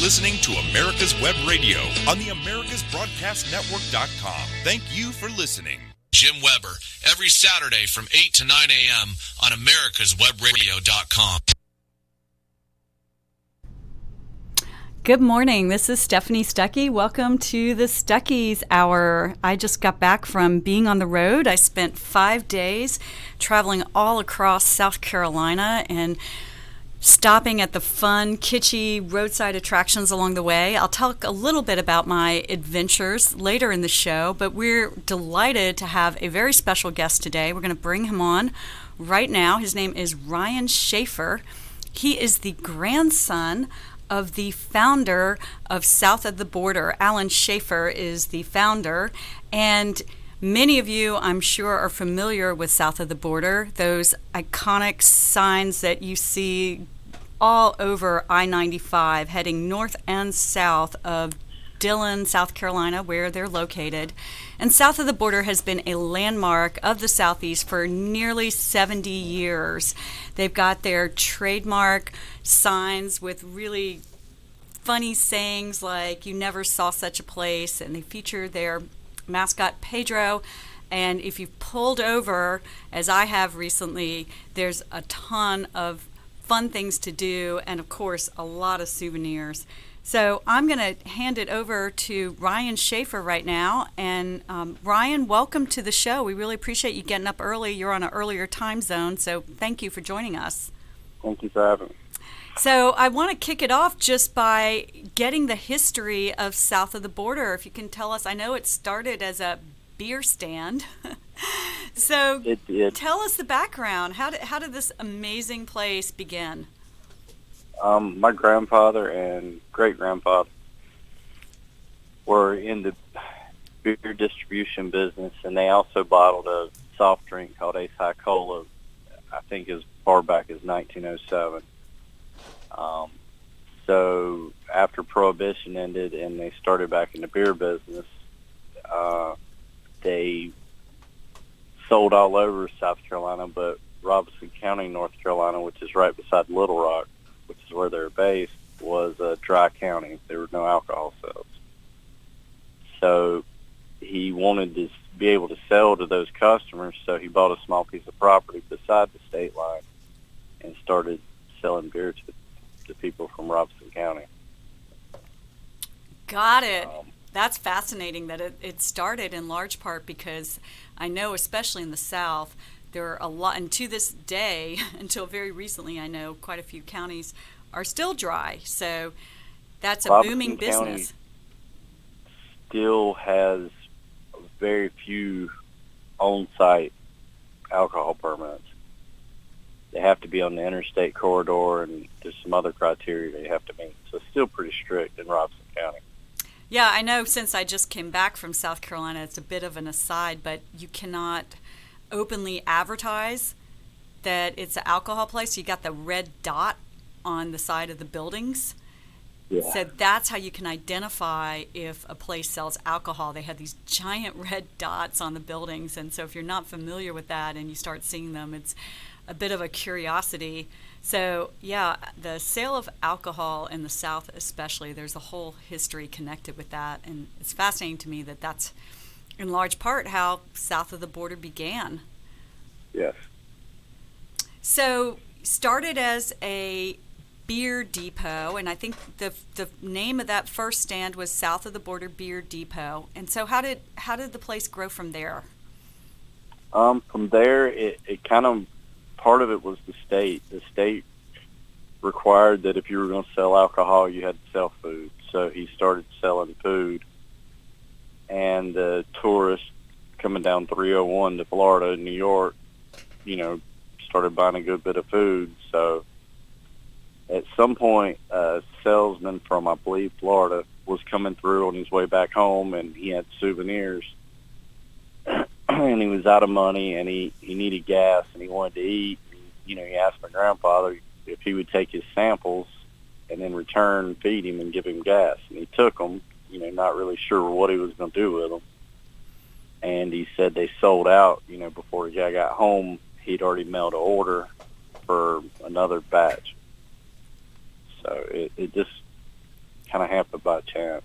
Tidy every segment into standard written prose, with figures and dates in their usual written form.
listening to America's Web Radio on the AmericasBroadcastNetwork.com. Thank you for listening. Jim Weber, every Saturday from 8 to 9 a.m. on AmericasWebRadio.com. Good morning. This is Stephanie Stuckey. Welcome to the Stuckey's Hour. I just got back from being on the road. I spent 5 days traveling all across South Carolina and stopping at the fun, kitschy roadside attractions along the way. I'll talk a little bit about my adventures later in the show, but we're delighted to have a very special guest today. We're going to bring him on right now. His name is Ryan Schafer. He is the grandson of the founder of South of the Border. Alan Schafer is the founder, and many of you, I'm sure, are familiar with South of the Border, those iconic signs that you see all over I-95 heading north and south of Dillon, South Carolina, where they're located. And South of the Border has been a landmark of the Southeast for nearly 70 years. They've got their trademark signs with really funny sayings like, "You never saw such a place," and they feature their mascot Pedro. And if you've pulled over, as I have recently, there's a ton of fun things to do and, of course, a lot of souvenirs. So I'm going to hand it over to Ryan Schafer right now. And Ryan, welcome to the show. We really appreciate you getting up early. You're on an earlier time zone, so thank you for joining us. Thank you for having me. So I want to kick it off just by getting the history of South of the Border. If you can tell us, I know it started as a beer stand. So it did. Tell us the background. How did this amazing place begin? My grandfather and great-grandfather were in the beer distribution business, and they also bottled a soft drink called Ace High Cola, I think as far back as 1907. So after Prohibition ended and they started back in the beer business, they sold all over South Carolina, but Robeson County, North Carolina, which is right beside Little Rock, which is where they're based, was a dry county. There were no alcohol sales. So he wanted to be able to sell to those customers, so he bought a small piece of property beside the state line and started selling beer to people from Robeson County. Got it. That's fascinating that it started in large part because I know, especially in the South, there are a lot, and to this day, until very recently, I know quite a few counties are still dry. So that's a Robeson booming County business. Still has very few on-site alcohol permits. They have to be on the interstate corridor, and there's some other criteria they have to meet. So it's still pretty strict in Robeson County. Yeah, I know since I just came back from South Carolina, it's a bit of an aside, but you cannot openly advertise that it's an alcohol place. You got the red dot on the side of the buildings. Yeah. So that's how you can identify if a place sells alcohol. They have these giant red dots on the buildings, and so if you're not familiar with that and you start seeing them, it's a bit of a curiosity. So, yeah, the sale of alcohol in the South especially, there's a whole history connected with that, and it's fascinating to me that that's in large part how South of the Border began. Yes. So, started as a beer depot, and I think the name of that first stand was South of the Border Beer Depot. And so how did the place grow from there? From there, it kind of, part of it was the state. The state required that if you were going to sell alcohol, you had to sell food. So he started selling food, and the tourists coming down 301 to Florida, New York, started buying a good bit of food. So at some point, a salesman from, I believe, Florida was coming through on his way back home, and he had souvenirs. And he was out of money, and he needed gas, and he wanted to eat. He asked my grandfather if he would take his samples and then return, feed him, and give him gas. And he took them, not really sure what he was going to do with them. And he said they sold out, before he got home. He'd already mailed an order for another batch. So it just kind of happened by chance.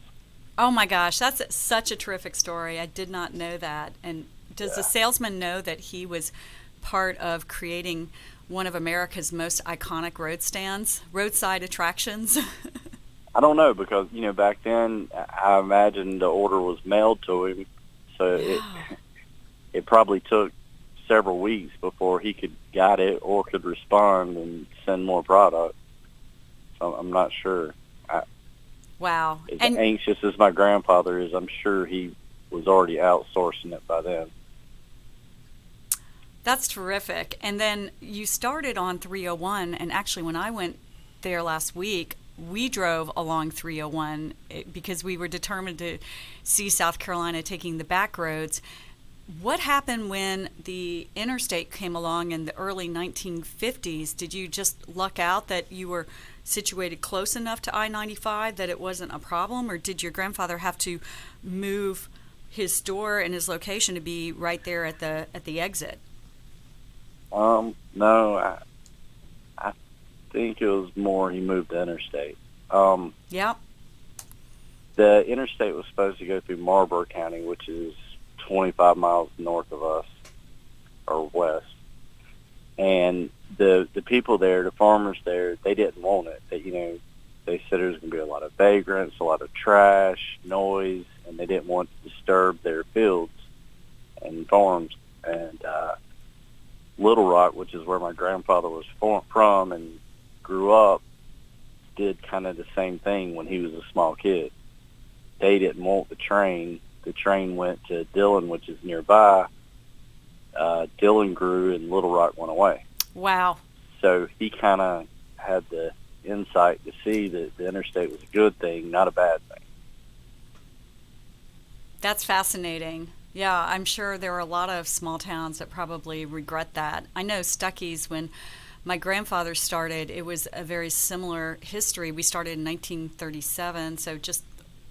Oh my gosh, that's such a terrific story. I did not know that. And does the salesman know that he was part of creating one of America's most iconic roadside attractions? I don't know, because, back then I imagine the order was mailed to him, so it probably took several weeks before he could get it or could respond and send more product. So I'm not sure. Wow. As anxious as my grandfather is, I'm sure he was already outsourcing it by then. That's terrific. And then you started on 301, and actually when I went there last week, we drove along 301 because we were determined to see South Carolina taking the back roads. What happened when the interstate came along in the early 1950s? Did you just luck out that you were situated close enough to I-95 that it wasn't a problem, or did your grandfather have to move his store and his location to be right there at the exit? No, I think it was more he moved the interstate. Yep. The interstate was supposed to go through Marlboro County, which is 25 miles north of us, or west. And the people there, the farmers there, they didn't want it. They said there was going to be a lot of vagrants, a lot of trash, noise, and they didn't want to disturb their fields and farms. And Little Rock, which is where my grandfather was from and grew up, did kind of the same thing when he was a small kid. They didn't want the train. The train went to Dillon, which is nearby. Dillon grew and Little Rock went away. Wow. So he kind of had the insight to see that the interstate was a good thing, not a bad thing. That's fascinating. Yeah, I'm sure there are a lot of small towns that probably regret that. I know Stuckey's, when my grandfather started, it was a very similar history. We started in 1937, so just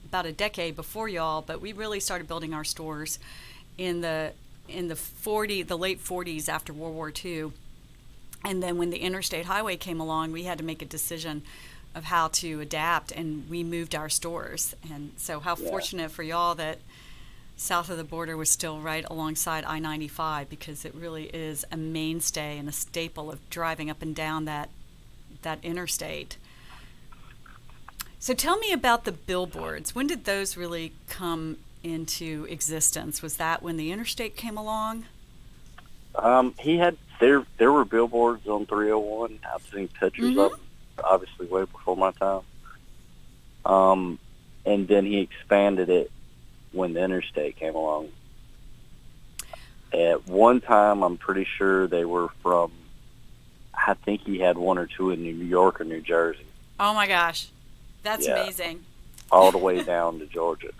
about a decade before y'all, but we really started building our stores in the late 40s after World War II. And then when the interstate highway came along, we had to make a decision of how to adapt, and we moved our stores. And so how fortunate for y'all that south of the border was still right alongside I-95, because it really is a mainstay and a staple of driving up and down that interstate. So tell me about the billboards. When did those really come into existence? Was that when the interstate came along? There were billboards on 301. I've seen pictures of them, obviously way before my time. And then he expanded it when the interstate came along. At one time, I'm pretty sure they were from, I think he had one or two in New York or New Jersey. Oh my gosh. That's amazing. All the way down to Georgia.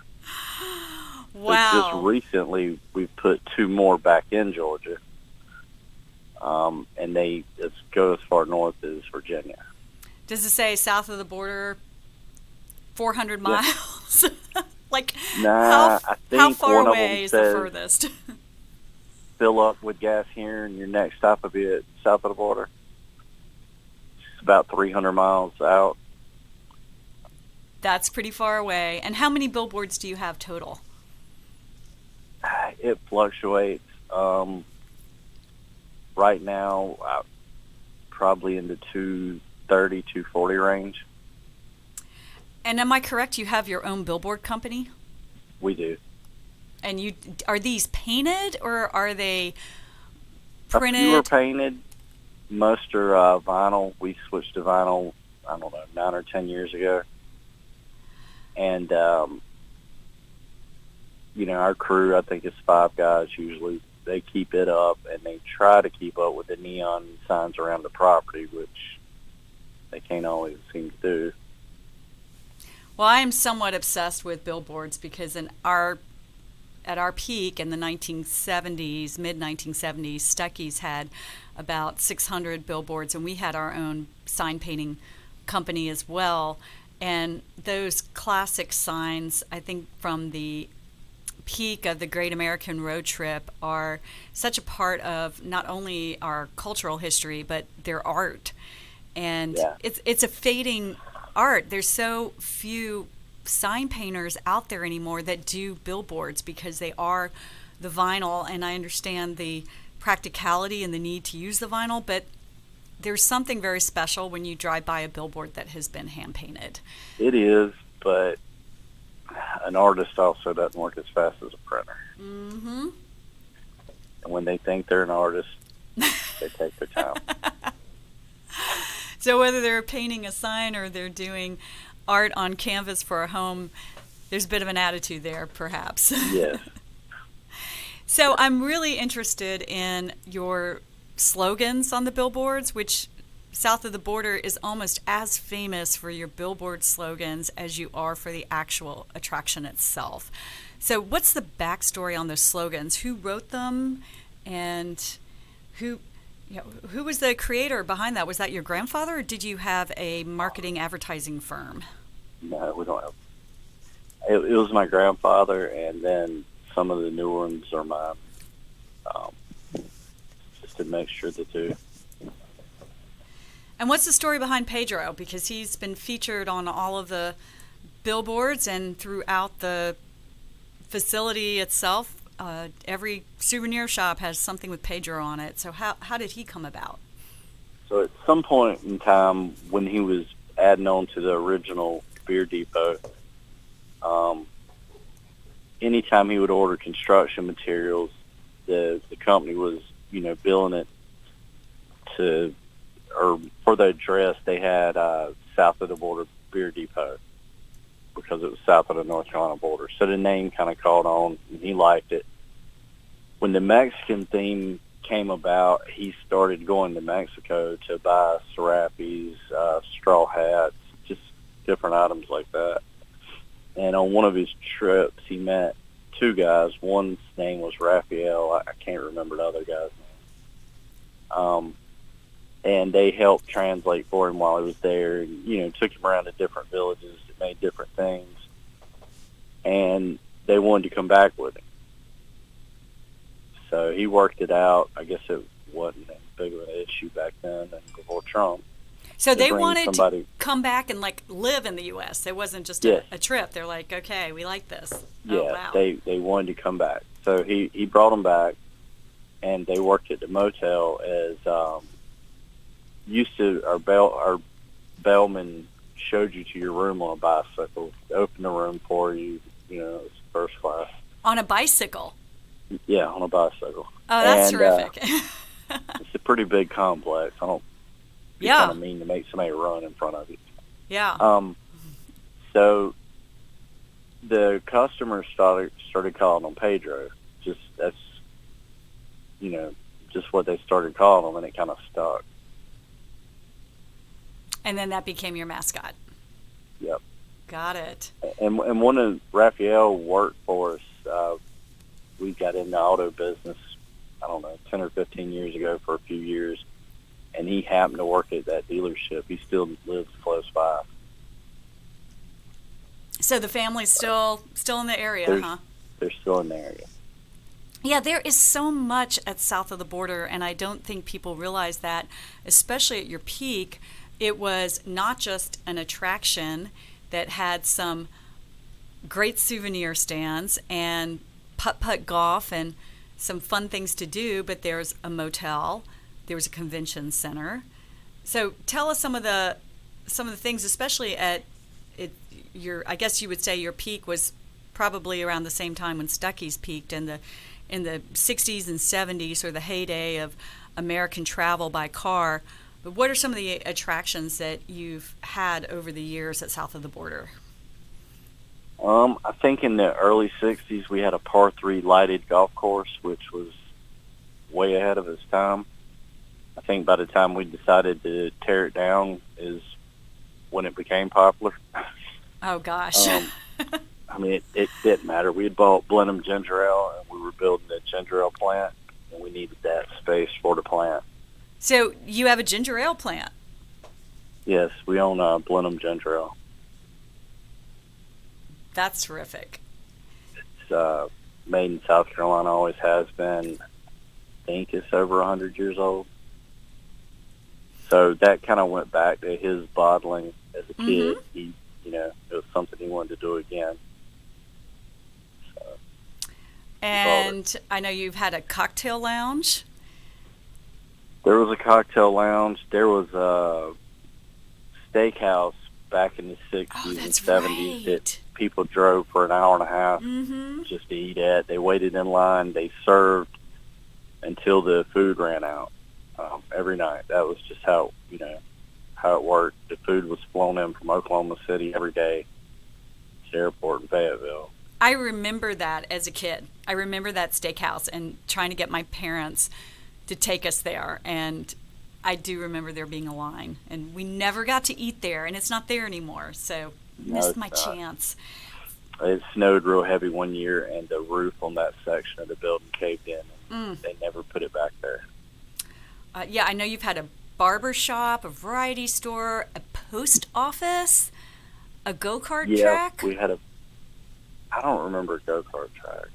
Wow. So just recently, we've put two more back in Georgia. And they just go as far north as Virginia. Does it say south of the border 400 miles? Nah, I think how far one away of is them the says, furthest? fill up with gas here, and your next stop will be at south of the border. It's about 300 miles out. That's pretty far away. And how many billboards do you have total? It fluctuates. Right now, probably in the 230, 240 range. And am I correct, you have your own billboard company? We do. And are these painted, or are they printed? A few are painted. Most are vinyl. We switched to vinyl, I don't know, 9 or 10 years ago. And, our crew, I think it's 5 guys usually. They keep it up, and they try to keep up with the neon signs around the property, which they can't always seem to do. Well, I am somewhat obsessed with billboards because at our peak in the 1970s, mid-1970s, Stuckey's had about 600 billboards, and we had our own sign painting company as well. And those classic signs, I think from the peak of the Great American Road Trip, are such a part of not only our cultural history, but their art. And it's a fading art. There's so few sign painters out there anymore that do billboards because they are the vinyl, and I understand the practicality and the need to use the vinyl, but there's something very special when you drive by a billboard that has been hand painted. It is, but an artist also doesn't work as fast as a printer. Mm-hmm. And when they think they're an artist, they take their time. So whether they're painting a sign or they're doing art on canvas for a home, there's a bit of an attitude there, perhaps. Yes. So I'm really interested in your slogans on the billboards, which south of the border is almost as famous for your billboard slogans as you are for the actual attraction itself. So what's the backstory on those slogans? Who wrote them, and who was the creator behind that? Was that your grandfather, or did you have a marketing advertising firm? No, we don't have. It was my grandfather, and then some of the newer ones are mine. Just a mixture of the two. And what's the story behind Pedro? Because he's been featured on all of the billboards and throughout the facility itself. Every souvenir shop has something with Pedro on it. So how did he come about? So at some point in time when he was adding on to the original beer depot, anytime he would order construction materials, the company was, billing it to, or for the address, they had south of the border beer depot because it was south of the North Carolina border. So the name kind of caught on, and he liked it. When the Mexican theme came about, he started going to Mexico to buy serapes, straw hats, just different items like that. And on one of his trips, he met two guys. One's name was Raphael. I can't remember the other guy's name. And they helped translate for him while he was there, and, took him around to different villages that made different things. And they wanted to come back with him. So he worked it out. I guess it wasn't as big of an issue back then and before Trump. So they wanted to come back and live in the U.S. It wasn't just a trip. They're like, okay, we like this. Yeah, oh, wow. they wanted to come back. So he brought them back, and they worked at the motel as our bellman showed you to your room on a bicycle, opened the room for you. It was first class. On a bicycle. Yeah, on a bicycle. Oh, that's terrific. It's a pretty big complex. I don't. It's kind of mean to make somebody run in front of you. Yeah. So the customers started calling him Pedro. That's just what they started calling him, and it kind of stuck. And then that became your mascot. Yep. Got it. And one of Raphael worked for us. We got in the auto business, I don't know, 10 or 15 years ago for a few years, and he happened to work at that dealership. He still lives close by. So the family's still in the area, huh? They're still in the area. Yeah, there is so much at south of the border, and I don't think people realize that, especially at your peak. It was not just an attraction that had some great souvenir stands and putt-putt golf and some fun things to do, but there's a motel, there was a convention center. So tell us some of the things, especially at I guess you would say your peak was probably around the same time when Stuckey's peaked in the 60s and 70s, or the heyday of American travel by car. But what are some of the attractions that you've had over the years at south of the border? I think in the early 60s we had a par 3 lighted golf course, which was way ahead of its time. I think by the time we decided to tear it down is when it became popular. Oh, gosh. I mean, it didn't matter. We had bought Blenheim Ginger Ale, and we were building a ginger ale plant, and we needed that space for the plant. So you have a ginger ale plant? Yes, we own Blenheim Ginger Ale. That's terrific. It's made in South Carolina, always has been. I think it's over 100 years old. So that kind of went back to his bottling as a kid, he, it was something he wanted to do again. So, and I know you've had a cocktail lounge. There was a cocktail lounge. There was a steakhouse back in the 60s and 70s that people drove for an hour and a half just to eat at. They waited in line. They served until the food ran out every night. That was just how it worked. The food was flown in from Oklahoma City every day to the airport in Fayetteville. I remember that as a kid. I remember that steakhouse and trying to get my parents to take us there. And I do remember there being a line. And we never got to eat there, and it's not there anymore. So missed my chance. It snowed real heavy one year, and the roof on that section of the building caved in. And they never put it back there. Yeah, I know you've had a barber shop, a variety store, a post office, a go-kart track. Yeah, we had I don't remember a go-kart track.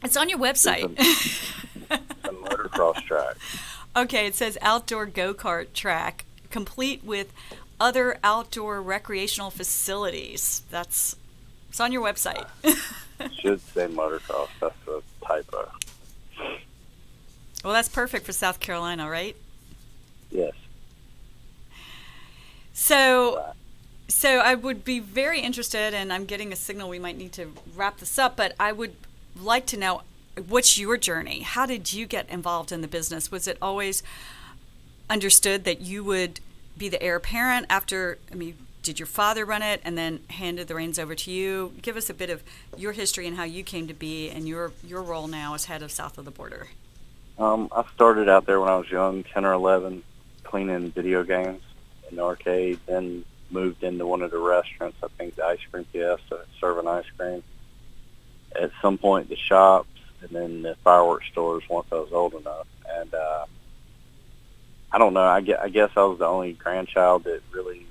It's on your website. A motocross track. Okay, it says outdoor go-kart track, complete with other outdoor recreational facilities. It's on your website. Should say motocross. That's a typo. Well, that's perfect for South Carolina, right? Yes. So I would be very interested, and I'm getting a signal we might need to wrap this up, but I would like to know, what's your journey? How did you get involved in the business? Was it always understood that you would be the heir apparent after, did your father run it and then handed the reins over to you? Give us a bit of your history and how you came to be and your role now as head of South of the Border. I started out there when I was young, 10 or 11, cleaning video games in the arcade, then moved into one of the restaurants, I think the Ice Cream Fiesta, serving ice cream. At some point, the shops, and then the fireworks stores once I was old enough. And I don't know, I guess I was the only grandchild that really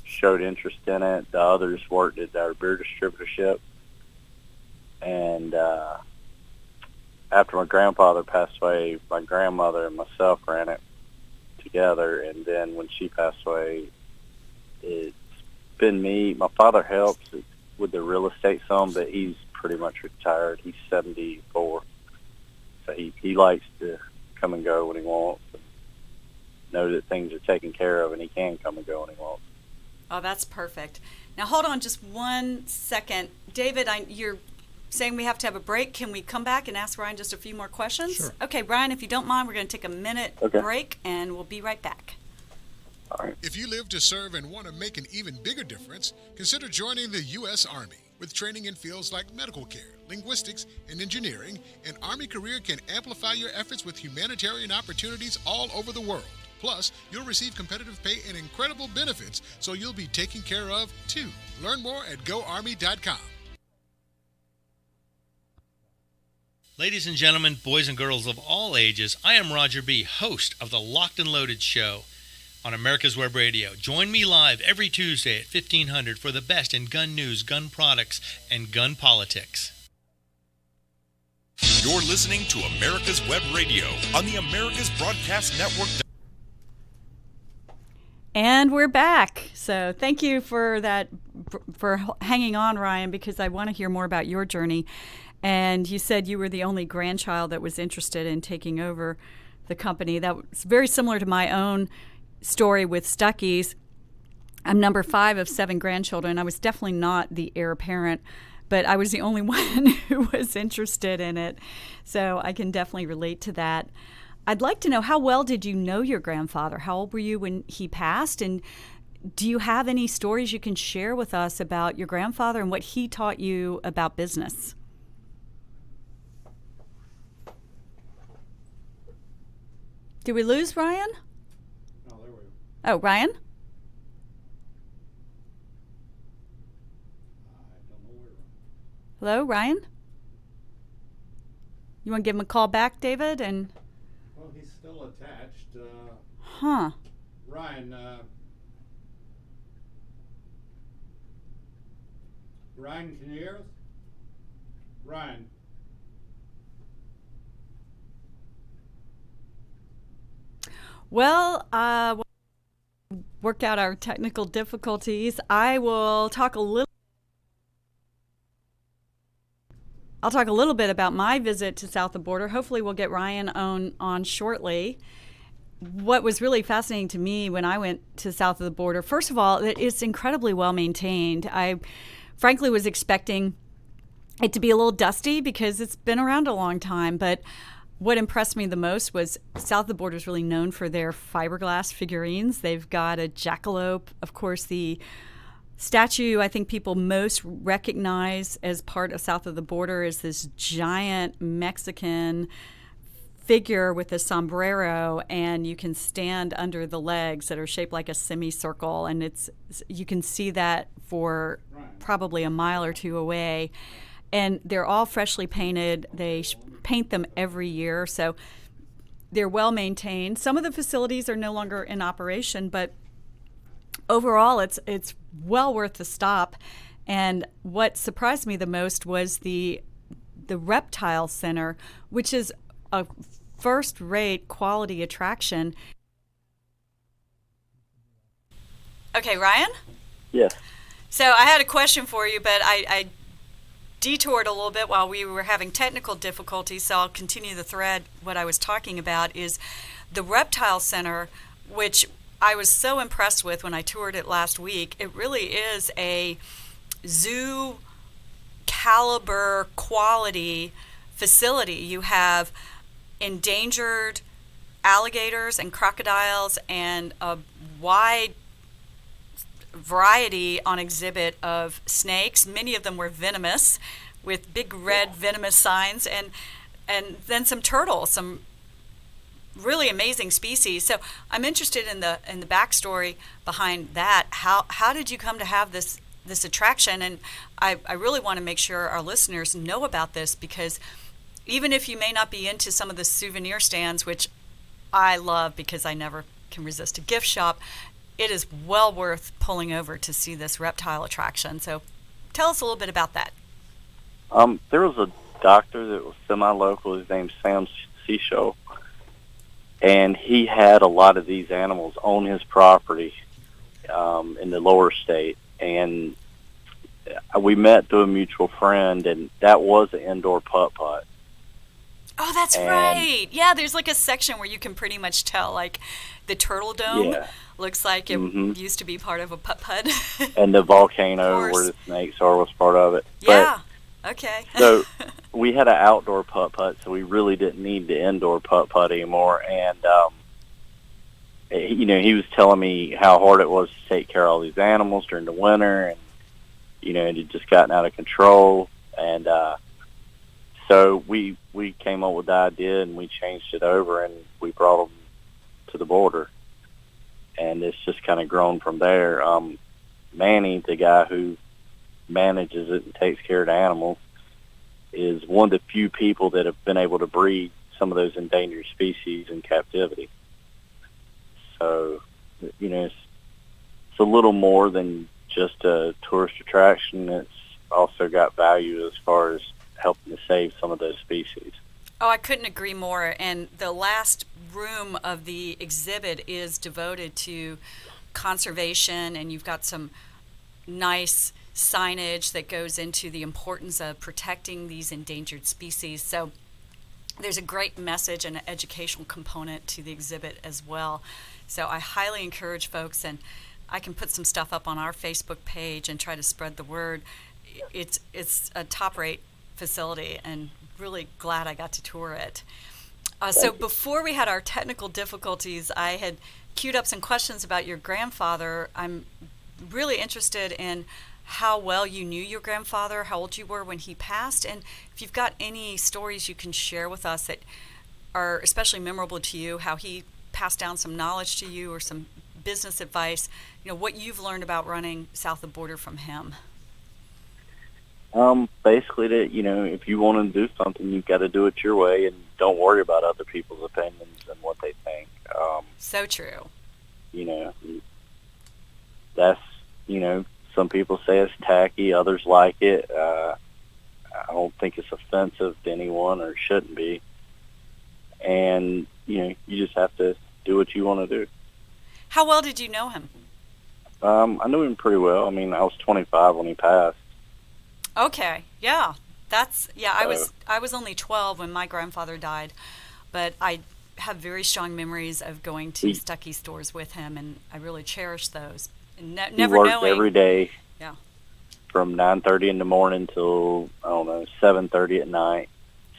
showed interest in it. The others worked at our beer distributorship. And after my grandfather passed away, my grandmother and myself ran it together. And then when she passed away, it's been me. My father helps with the real estate some, but he's pretty much retired. He's 74. So he likes to come and go when he wants and know that things are taken care of, and he can come and go when he wants. Oh, that's perfect. Now, hold on just 1 second. David, you're saying we have to have a break. Can we come back and ask Ryan just a few more questions? Sure. Okay, Ryan, if you don't mind, we're going to take a minute break, and we'll be right back. All right. If you live to serve and want to make an even bigger difference, consider joining the U.S. Army. With training in fields like medical care, linguistics, and engineering, an Army career can amplify your efforts with humanitarian opportunities all over the world. Plus, you'll receive competitive pay and incredible benefits, so you'll be taken care of, too. Learn more at GoArmy.com. Ladies and gentlemen, boys and girls of all ages, I am Roger B., host of the Locked and Loaded Show on America's Web Radio. Join me live every Tuesday at 1500 for the best in gun news, gun products, and gun politics. You're listening to America's Web Radio on the Americas Broadcast Network. And we're back. So thank you for that, for hanging on, Ryan, because I want to hear more about your journey. And you said you were the only grandchild that was interested in taking over the company. That was very similar to my own story with Stuckey's. I'm number 5 of 7 grandchildren. I was definitely not the heir apparent, but I was the only one who was interested in it. So I can definitely relate to that. I'd like to know, how well did you know your grandfather? How old were you when he passed? And do you have any stories you can share with us about your grandfather and what he taught you about business? Did we lose Ryan? No, there we go. Oh, Ryan? I don't know where. Hello, Ryan? You want to give him a call back, David? And Well, he's still attached. huh? Ryan, Ryan, can you hear us? Ryan. Well, work out our technical difficulties. I'll talk a little bit about my visit to south of the border. Hopefully we'll get Ryan on shortly. What was really fascinating to me when I went to south of the border, first of all, it's incredibly well maintained. I frankly was expecting it to be a little dusty because it's been around a long time, but what impressed me the most was south of the border is really known for their fiberglass figurines. They've got a jackalope, of course, the statue I think people most recognize as part of south of the border is this giant Mexican figure with a sombrero, and you can stand under the legs that are shaped like a semicircle, and you can see that for probably a mile or two away. And they're all freshly painted. They paint them every year, so they're well maintained. Some of the facilities are no longer in operation, but overall it's well worth the stop. And what surprised me the most was the reptile center, which is a first-rate quality attraction. Okay, Ryan? Yes. So I had a question for you, but I detoured a little bit while we were having technical difficulties, so I'll continue the thread. What I was talking about is the reptile center, which I was so impressed with when I toured it last week. It really is a zoo caliber quality facility. You have endangered alligators and crocodiles and a wide variety on exhibit of snakes. Many of them were venomous, with big red venomous signs, and then some turtles, some really amazing species. So I'm interested in the backstory behind that. How did you come to have this attraction? And I really want to make sure our listeners know about this, because even if you may not be into some of the souvenir stands, which I love because I never can resist a gift shop, it is well worth pulling over to see this reptile attraction. So tell us a little bit about that. There was a doctor that was semi-local. His name's Sam Seashell, and he had a lot of these animals on his property in the lower state. And we met through a mutual friend, and that was an indoor putt-putt. Oh, that's right. Yeah, there's like a section where you can pretty much tell, like, the turtle dome looks like it used to be part of a putt-putt. And the volcano where the snakes are was part of it. Yeah, okay. So we had an outdoor putt-putt, so we really didn't need the indoor putt-putt anymore. And, he was telling me how hard it was to take care of all these animals during the winter, and, it had just gotten out of control. And so we came up with the idea, and we changed it over, and we brought them to the border. And it's just kind of grown from there. Manny, the guy who manages it and takes care of the animals, is one of the few people that have been able to breed some of those endangered species in captivity. So, it's a little more than just a tourist attraction. It's also got value as far as helping to save some of those species. Oh, I couldn't agree more. And the last room of the exhibit is devoted to conservation, and you've got some nice signage that goes into the importance of protecting these endangered species. So there's a great message and an educational component to the exhibit as well. So I highly encourage folks, and I can put some stuff up on our Facebook page and try to spread the word. It's a top-rate facility, and really glad I got to tour it. So before we had our technical difficulties, I had queued up some questions about your grandfather. I'm really interested in how well you knew your grandfather, how old you were when he passed, and if you've got any stories you can share with us that are especially memorable to you, how he passed down some knowledge to you or some business advice, what you've learned about running south of the border from him. Basically that, if you want to do something, you've got to do it your way, and don't worry about other people's opinions and what they think. So true. That's, some people say it's tacky, others like it. I don't think it's offensive to anyone, or shouldn't be. And, you just have to do what you want to do. How well did you know him? I knew him pretty well. I mean, I was 25 when he passed. Okay, yeah, I So, was only 12 when my grandfather died, but I have very strong memories of going to he, Stuckey stores with him, and I really cherish those. And he never worked every knowing, day yeah, from 9:30 in the morning till, I don't know, 7:30 at night.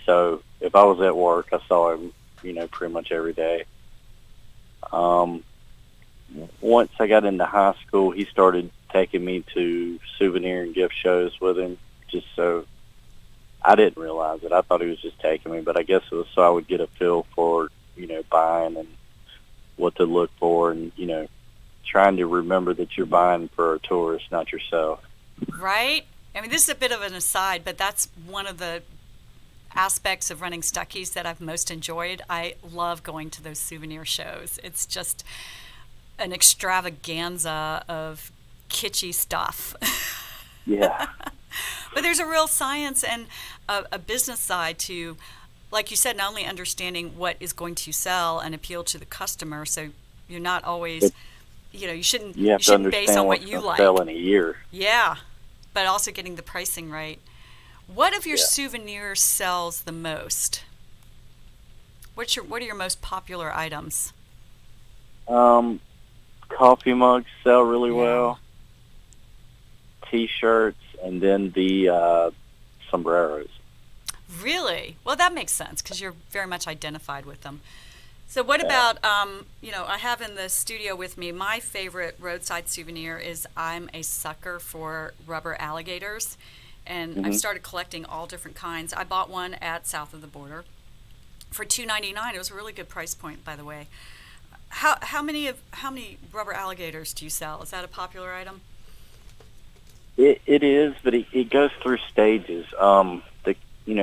So if I was at work, I saw him, pretty much every day. Um, Once I got into high school, he started taking me to souvenir and gift shows with him, just so I didn't realize it. I thought he was just taking me, but I guess it was so I would get a feel for, buying and what to look for, and, trying to remember that you're buying for a tourist, not yourself. right? I mean, this is a bit of an aside, but that's one of the aspects of running Stuckey's that I've most enjoyed. I love going to those souvenir shows. It's just an extravaganza of kitschy stuff. Yeah. But there's a real science and a business side to, like you said, not only understanding what is going to sell and appeal to the customer, so you're not always, It, you shouldn't you have to base understand on what's what you going to like. sell in a year. Yeah, but also getting the pricing right. What of your Yeah. souvenirs sells the most? What are your most popular items? Um, Coffee mugs sell really Yeah. well. T-shirts, and then the sombreros. Really? Well, that makes sense because you're very much identified with them. So what Yeah. about, I have in the studio with me, my favorite roadside souvenir is I'm a sucker for rubber alligators. And I've hmm started collecting all different kinds. I bought one at south of the border for $2.99. It was a really good price point, by the way. How many rubber alligators do you sell? Is that a popular item? It is, but it goes through stages.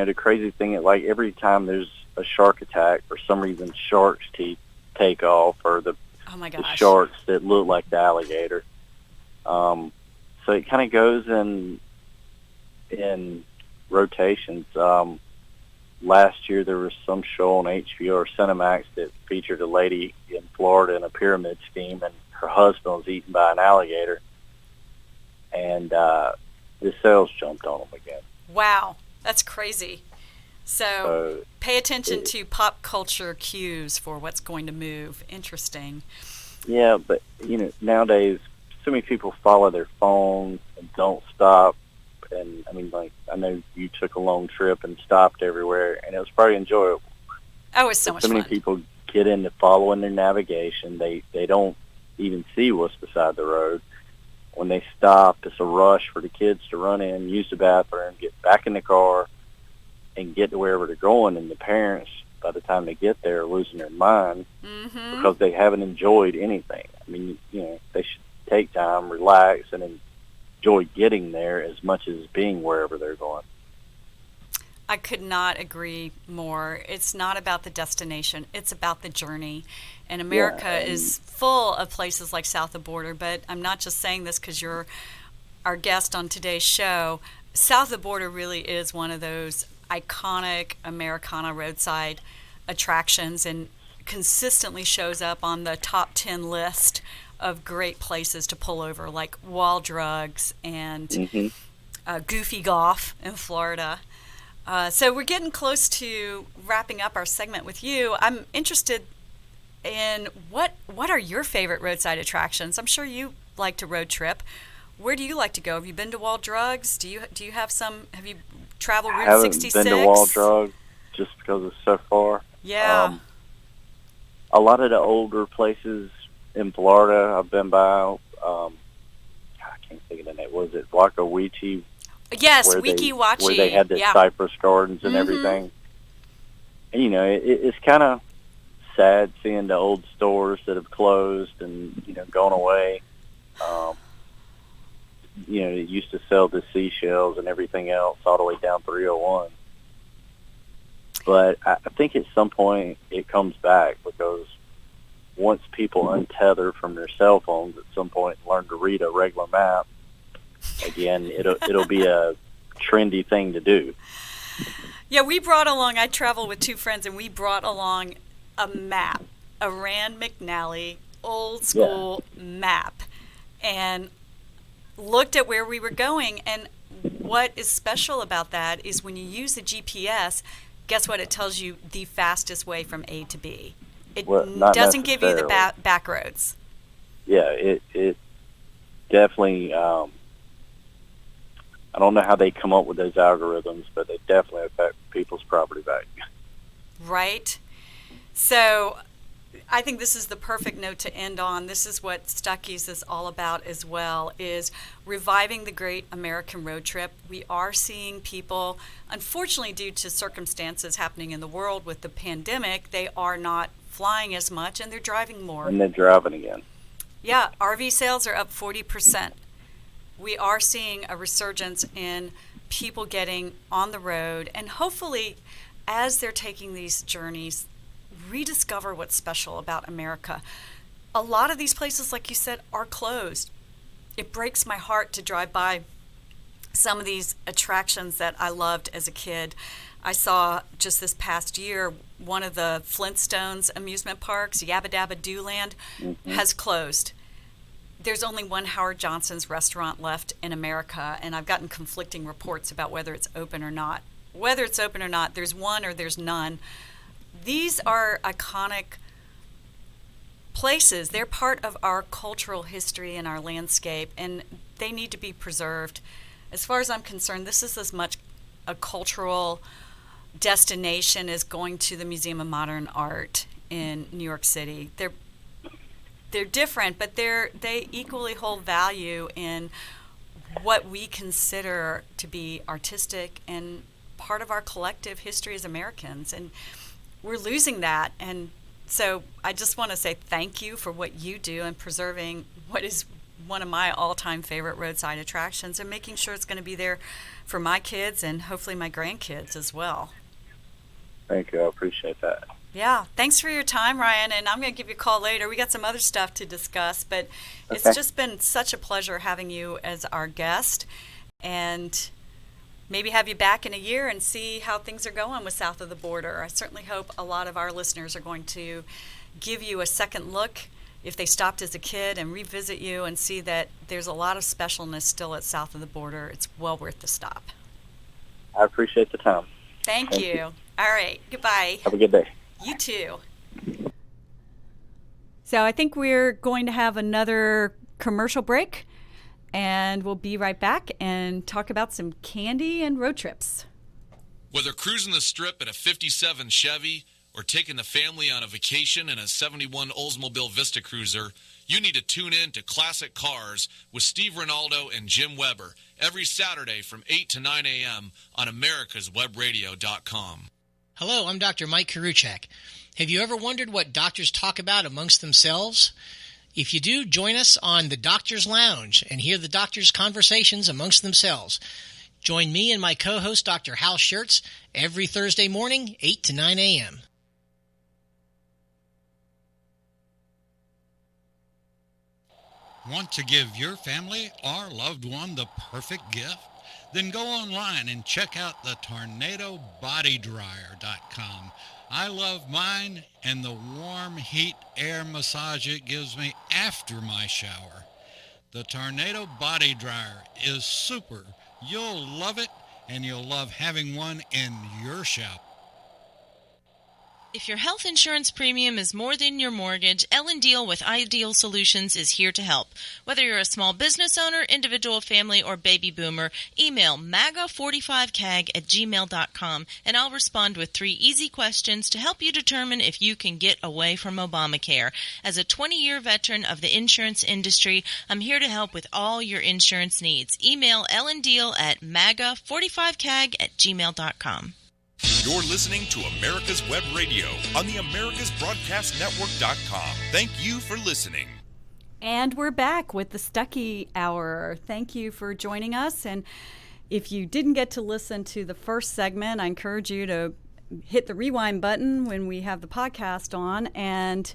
The crazy thing is, like, every time there's a shark attack, for some reason sharks' teeth take off, or the Oh my the gosh. sharks that look like the alligator. So it kind of goes in rotations. Last year there was some show on HBO or Cinemax that featured a lady in Florida in a pyramid scheme, and her husband was eaten by an alligator, and the sales jumped on them again. Wow, that's crazy. So So pay attention it, to pop culture cues for what's going to move. Interesting. yeah, but nowadays so many people follow their phones and don't stop. And I mean, like, I know you took a long trip and stopped everywhere, and it was probably enjoyable. Oh, it's so But much so many fun. people get into following their navigation. They don't even see what's beside the road. When they stop, it's a rush for the kids to run in, use the bathroom, get back in the car, and get to wherever they're going. And the parents, by the time they get there, are losing their mind Mm-hmm. because they haven't enjoyed anything. I mean, they should take time, relax, and enjoy getting there as much as being wherever they're going. I could not agree more. It's not about the destination, it's about the journey. And Yeah, America and is full of places like south of border, but I'm not just saying this because you're our guest on today's show. South of the border really is one of those iconic Americana roadside attractions and consistently shows up on the top 10 list of great places to pull over, like Wall Drugs and hmm Goofy Golf in Florida. So we're getting close to wrapping up our segment with you. I'm interested in what are your favorite roadside attractions? I'm sure you like to road trip. Where do you like to go? Have you been to Wall Drugs? Do you have some? Have you traveled I Route haven't 66? been to Wall Drug just because it's so far. Yeah. A lot of the older places in Florida I've been by. I can't think of the name. Was it Wakawichi, Yes, where Wiki where they had the Yeah. cypress gardens and Mhm. everything? And it's kind of sad seeing the old stores that have closed and gone away. Um, it used to sell the seashells and everything else all the way down 301. But I think at some point it comes back, because once people untether from their cell phones at some point and learn to read a regular map, again, it'll be a trendy thing to do. Yeah, I traveled with two friends, and we brought along a map, a Rand McNally old Yeah. school map. and looked at where we were going. And what is special about that is when you use the GPS, guess what? It tells you the fastest way from A to B. It doesn't give you the back roads. Yeah, it definitely, I don't know how they come up with those algorithms, but they definitely affect people's property value. Right. So I think this is the perfect note to end on. This is what Stuckey's is all about as well, is reviving the great American road trip. We are seeing people, unfortunately due to circumstances happening in the world with the pandemic, they are not flying as much and they're driving more. And they're driving again. Yeah, RV sales are up 40%. We are seeing a resurgence in people getting on the road, and hopefully as they're taking these journeys, rediscover what's special about America. A lot of these places, like you said, are closed. It breaks my heart to drive by some of these attractions that I loved as a kid. I saw just this past year one of the Flintstones amusement parks, Yabba Dabba Doo Land, has closed. There's only one Howard Johnson's restaurant left in America, and I've gotten conflicting reports about whether it's open or not. Whether it's open or not, there's one or there's none. These are iconic places. They're part of our cultural history and our landscape, and they need to be preserved. As far as I'm concerned, this is as much a cultural destination as going to the Museum of Modern Art in New York City. They're different, but they equally hold value in what we consider to be artistic and part of our collective history as Americans. And we're losing that. And so I just want to say thank you for what you do in preserving what is one of my all-time favorite roadside attractions and making sure it's going to be there for my kids and hopefully my grandkids as well. Thank you. I appreciate that. Yeah. Thanks for your time, Ryan. And I'm going to give you a call later. We got some other stuff to discuss, but It's just been such a pleasure having you as our guest, and maybe have you back in a year and see how things are going with South of the Border. I certainly hope a lot of our listeners are going to give you a second look if they stopped as a kid and revisit you and see that there's a lot of specialness still at South of the Border. It's well worth the stop. I appreciate the time. Thank you. All right. Goodbye. Have a good day. You too. So I think we're going to have another commercial break, and we'll be right back and talk about some candy and road trips. Whether cruising the Strip in a 57 Chevy or taking the family on a vacation in a 71 Oldsmobile Vista Cruiser, you need to tune in to Classic Cars with Steve Ronaldo and Jim Weber every Saturday from 8 to 9 a.m. on americaswebradio.com. Hello, I'm Dr. Mike Karuchak. Have you ever wondered what doctors talk about amongst themselves? If you do, join us on the Doctor's Lounge and hear the doctors' conversations amongst themselves. Join me and my co-host, Dr. Hal Schertz, every Thursday morning, 8 to 9 a.m. Want to give your family or loved one the perfect gift? Then go online and check out the TornadoBodyDryer.com. I love mine and the warm heat air massage it gives me after my shower. The Tornado Body Dryer is super. You'll love it, and you'll love having one in your shower. If your health insurance premium is more than your mortgage, Ellen Deal with Ideal Solutions is here to help. Whether you're a small business owner, individual, family, or baby boomer, email maga45cag@gmail.com and I'll respond with 3 easy questions to help you determine if you can get away from Obamacare. As a 20-year veteran of the insurance industry, I'm here to help with all your insurance needs. Email Ellen Deal at maga45cag@gmail.com. You're listening to America's Web Radio on the AmericasBroadcastNetwork.com. Thank you for listening. And we're back with the Stuckey Hour. Thank you for joining us. And if you didn't get to listen to the first segment, I encourage you to hit the rewind button when we have the podcast on and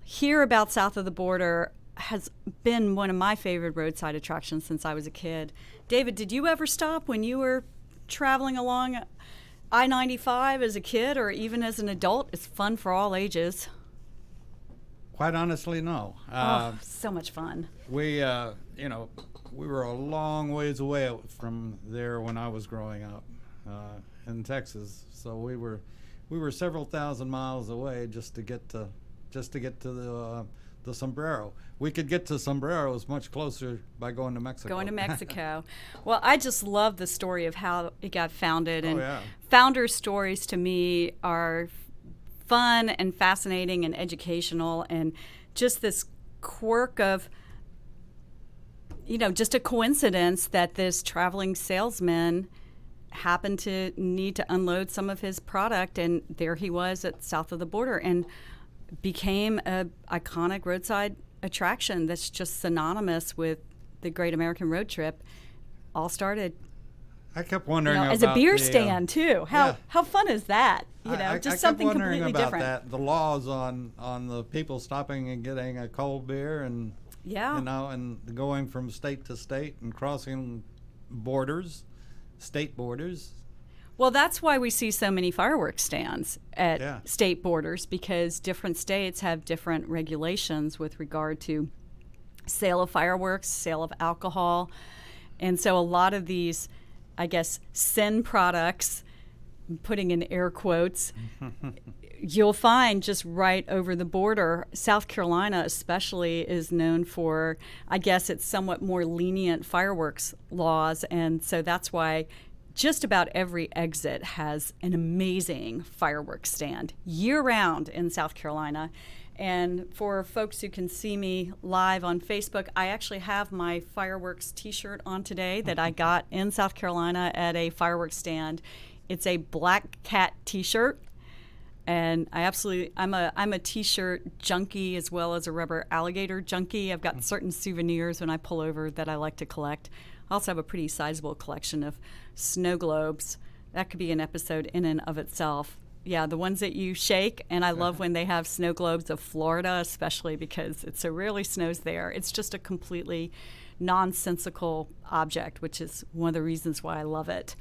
hear about South of the Border. Has been one of my favorite roadside attractions since I was a kid. David, did you ever stop when you were traveling along I-95 as a kid or even as an adult? It's fun for all ages. Quite honestly, no. So much fun. We were a long ways away from there when I was growing up in Texas. So we were several thousand miles away just to get to the Sombrero. We could get to Sombreros much closer by going to Mexico. Going to Mexico. Well, I just love the story of how it got founded. And yeah. Founders' stories to me are fun and fascinating and educational, and just this quirk of, just a coincidence that this traveling salesman happened to need to unload some of his product, and there he was at south of the border, and became a iconic roadside attraction that's just synonymous with the Great American Road Trip. All started, I kept wondering as a beer stand too. How fun is that? Just something completely different. I kept wondering about that. The laws on the people stopping and getting a cold beer, and and going from state to state and crossing state borders. Well, that's why we see so many fireworks stands at state borders, because different states have different regulations with regard to sale of fireworks, sale of alcohol. And so a lot of these, I guess, sin products, I'm putting in air quotes, you'll find just right over the border. South Carolina especially is known for, I guess it's somewhat more lenient fireworks laws. And so that's why just about every exit has an amazing fireworks stand year-round in South Carolina. And for folks who can see me live on Facebook, I actually have my fireworks T-shirt on today that I got in South Carolina at a fireworks stand. It's a black cat T-shirt, and I'm a T-shirt junkie as well as a rubber alligator junkie. I've got certain souvenirs when I pull over that I like to collect. I also have a pretty sizable collection of snow globes. That could be an episode in and of itself. Yeah, the ones that you shake, and I love when they have snow globes of Florida, especially because it so rarely snows there. It's just a completely nonsensical object, which is one of the reasons why I love it.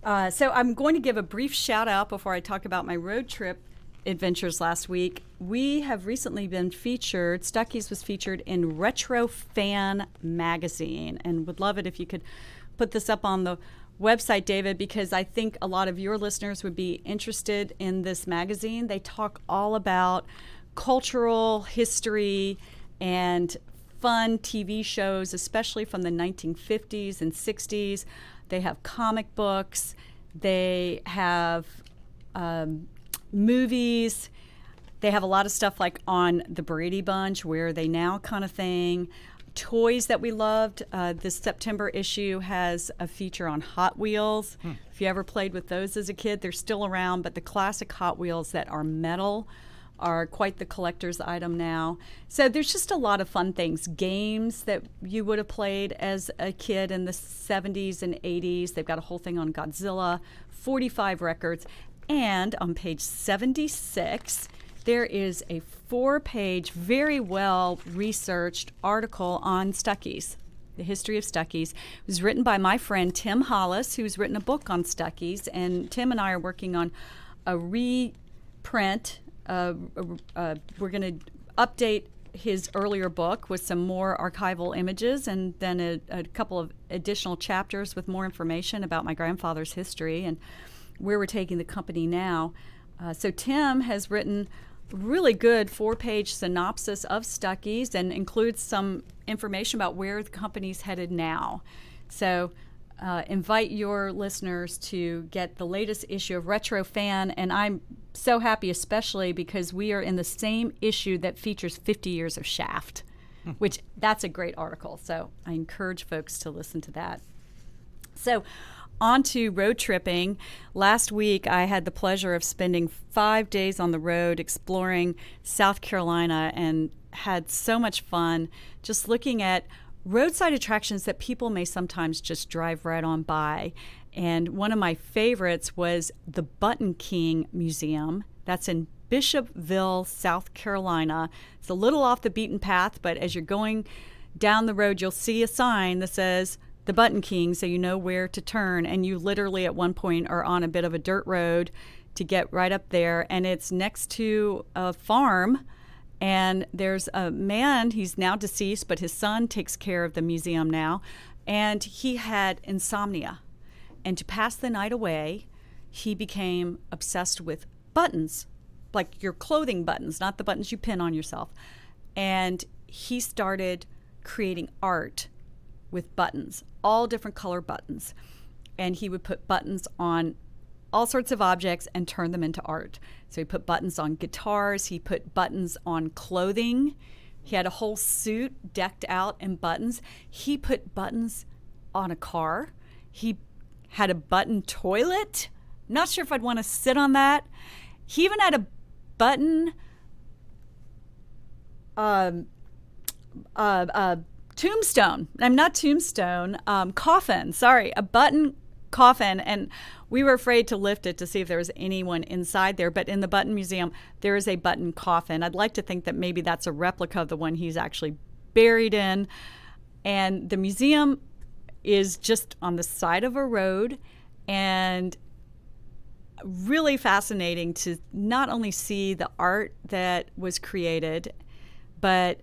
So I'm going to give a brief shout out before I talk about my road trip adventures last week. We have recently been featured, Stuckey's was featured in Retro Fan magazine, and would love it if you could put this up on the website, David, because I think a lot of your listeners would be interested in this magazine. They talk all about cultural history and fun TV shows, especially from the 1950s and 60s. They have comic books. They have movies. They have a lot of stuff like on the Brady Bunch, Where Are They Now kind of thing. Toys that we loved. This September issue has a feature on Hot Wheels. If you ever played with those as a kid, they're still around, but the classic Hot Wheels that are metal are quite the collector's item now. So there's just a lot of fun things. Games that you would have played as a kid in the 70s and 80s. They've got a whole thing on Godzilla, 45 records. And on page 76, there is a 4-page, very well-researched article on Stuckey's, the history of Stuckey's. It was written by my friend Tim Hollis, who's written a book on Stuckey's, and Tim and I are working on a reprint. We're going to update his earlier book with some more archival images, and then a couple of additional chapters with more information about my grandfather's history and where we're taking the company now. So Tim has written a really good 4-page synopsis of Stuckey's and includes some information about where the company's headed now. So invite your listeners to get the latest issue of Retro Fan, and I'm so happy especially because we are in the same issue that features 50 years of Shaft, which that's a great article. So I encourage folks to listen to that. So on to road tripping. Last week, I had the pleasure of spending 5 days on the road exploring South Carolina and had so much fun just looking at roadside attractions that people may sometimes just drive right on by. And one of my favorites was the Button King Museum. That's in Bishopville, South Carolina. It's a little off the beaten path, but as you're going down the road, you'll see a sign that says the Button King, so you know where to turn. And you literally at one point are on a bit of a dirt road to get right up there. And it's next to a farm And there's a man, he's now deceased, but his son takes care of the museum now. And he had insomnia. And to pass the night away, he became obsessed with buttons, like your clothing buttons, not the buttons you pin on yourself. And he started creating art with buttons, all different color buttons. And he would put buttons on all sorts of objects and turn them into art. So he put buttons on guitars, he put buttons on clothing. He had a whole suit decked out in buttons. He put buttons on a car. He had a button toilet. Not sure if I'd want to sit on that. He even had a button tombstone. I'm not tombstone. Coffin. Sorry, a button coffin. And we were afraid to lift it to see if there was anyone inside there. But in the Button Museum, there is a button coffin. I'd like to think that maybe that's a replica of the one he's actually buried in. And the museum is just on the side of a road, and really fascinating to not only see the art that was created, but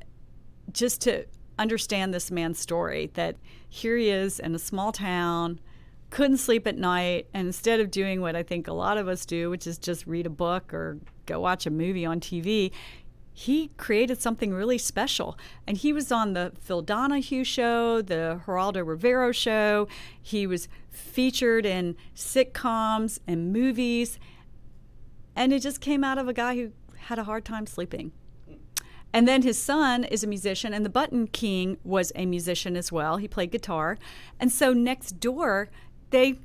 just to understand this man's story, that here he is in a small town, couldn't sleep at night, and instead of doing what I think a lot of us do, which is just read a book or go watch a movie on TV, he created something really special. And he was on the Phil Donahue show, the Geraldo Rivero show. He was featured in sitcoms and movies. And it just came out of a guy who had a hard time sleeping. And then his son is a musician, and the Button King was a musician as well. He played guitar. And so next door, they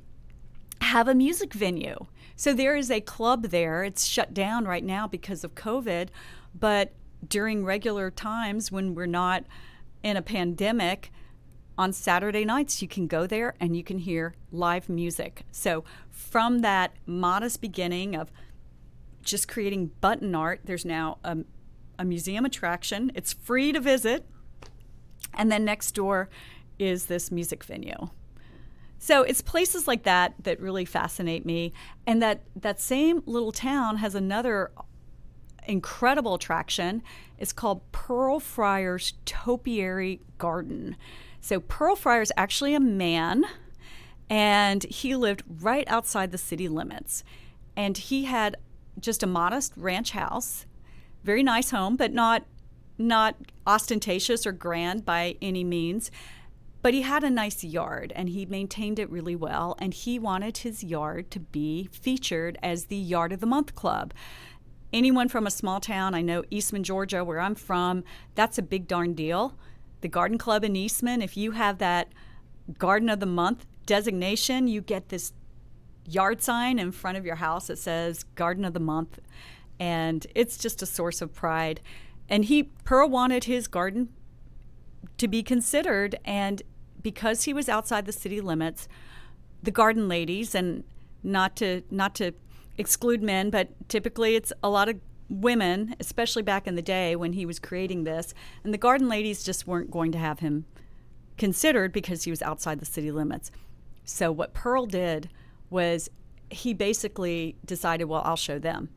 have a music venue. So there is a club there. It's shut down right now because of COVID. But during regular times when we're not in a pandemic, on Saturday nights, you can go there and you can hear live music. So from that modest beginning of just creating button art, there's now a museum attraction. It's free to visit. And then next door is this music venue. So it's places like that that really fascinate me. And that same little town has another incredible attraction. It's called Pearl Fryer's Topiary Garden. So Pearl Fryer is actually a man, and he lived right outside the city limits. And he had just a modest ranch house, very nice home, but not ostentatious or grand by any means. But he had a nice yard, and he maintained it really well, and he wanted his yard to be featured as the Yard of the Month Club. Anyone from a small town, I know Eastman, Georgia, where I'm from, that's a big darn deal. The Garden Club in Eastman, if you have that Garden of the Month designation, you get this yard sign in front of your house that says Garden of the Month, and it's just a source of pride. And Pearl wanted his garden to be considered, and because he was outside the city limits, the garden ladies, and not to exclude men, but typically it's a lot of women, especially back in the day when he was creating this, and the garden ladies just weren't going to have him considered because he was outside the city limits. So what Pearl did was he basically decided, well, I'll show them.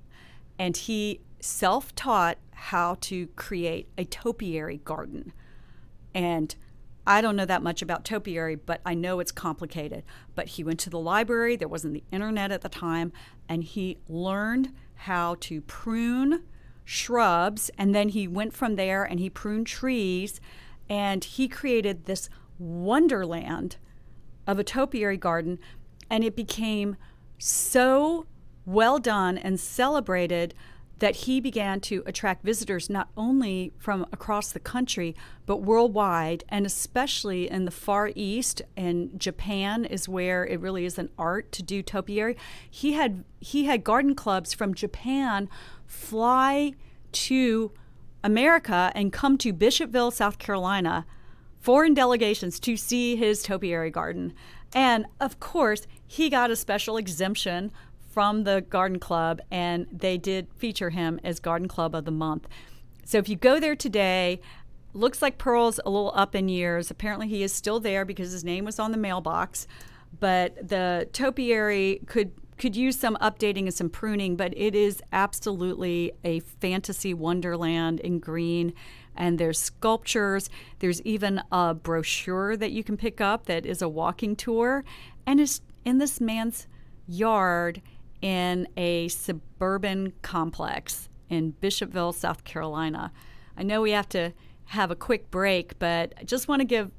And he self-taught how to create a topiary garden. And I don't know that much about topiary, but I know it's complicated. But he went to the library, there wasn't the internet at the time, and he learned how to prune shrubs, and then he went from there and he pruned trees, and he created this wonderland of a topiary garden, and it became so well done and celebrated that he began to attract visitors not only from across the country, but worldwide, and especially in the Far East, and Japan is where it really is an art to do topiary. He had garden clubs from Japan fly to America and come to Bishopville, South Carolina, foreign delegations to see his topiary garden. And of course, he got a special exemption from the garden club, and they did feature him as Garden Club of the Month. So if you go there today, looks like Pearl's a little up in years. Apparently he is still there because his name was on the mailbox, but the topiary could could use some updating and some pruning, but it is absolutely a fantasy wonderland in green. And there's sculptures. There's even a brochure that you can pick up that is a walking tour. And it's in this man's yard in a suburban complex in Bishopville, South Carolina. I know we have to have a quick break, but I just want to give